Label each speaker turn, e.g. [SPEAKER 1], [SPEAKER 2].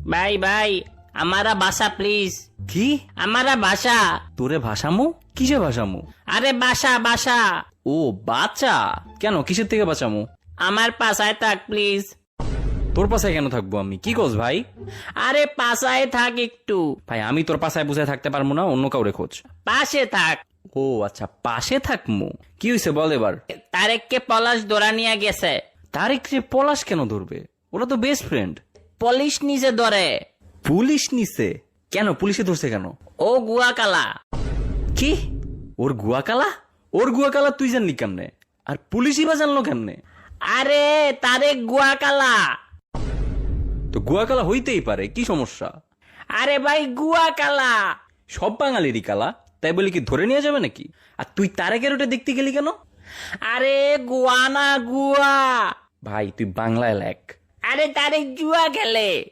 [SPEAKER 1] ভাই ভাই আমারা বাসা প্লিজ।
[SPEAKER 2] কি?
[SPEAKER 1] আমারা বাসা।
[SPEAKER 2] তোরে ভাষামু? কিসে ভাষামু?
[SPEAKER 1] আরে বাসা বাসা।
[SPEAKER 2] ও বাচ্চা। কেন, কিসের থেকে বাঁচামু?
[SPEAKER 1] আমার পাশায় থাক প্লিজ।
[SPEAKER 2] তোর পাশায় কেন থাকবো আমি? কি কস ভাই?
[SPEAKER 1] আরে পাশায় থাক একটু।
[SPEAKER 2] ভাই আমি তোর পাশায় বুঝায় থাকতে পারবো না, অন্য কাউরে খোঁজ।
[SPEAKER 1] পাশে থাক।
[SPEAKER 2] ও আচ্ছা, পাশে থাকমু। কি হয়েছে বল এবার।
[SPEAKER 1] তারেককে পলাশ ধরা নিয়ে গেছে।
[SPEAKER 2] তারিক রে পলাশ কেন ধরবে? ওরা তো বেস্ট ফ্রেন্ড।
[SPEAKER 1] পুলিশ নিচে ধরে।
[SPEAKER 2] পুলিশ নিছে? কেন, পুলিশে ধরছে কেন?
[SPEAKER 1] ও গুয়া কালা।
[SPEAKER 2] কি? ওর গুয়াকালা? ওর গুয়াকালা তুই জানলি কেমনে? আর পুলিশই বা জানলো কেমনে?
[SPEAKER 1] আরে তারেক গুয়া কালা।
[SPEAKER 2] তো গুয়াকালা হইতেই পারে, কি সমস্যা?
[SPEAKER 1] আরে ভাই গুয়া কালা।
[SPEAKER 2] সব বাঙালিরই কালা, তাই বলে কি ধরে নিয়ে যাবে নাকি? আর তুই তারেকের ওটা দেখতে গেলি কেন?
[SPEAKER 1] আরে গুয়া না গুয়া।
[SPEAKER 2] ভাই তুই বাংলায় লেখ।
[SPEAKER 1] আরে তারেক জুয়া খেলে।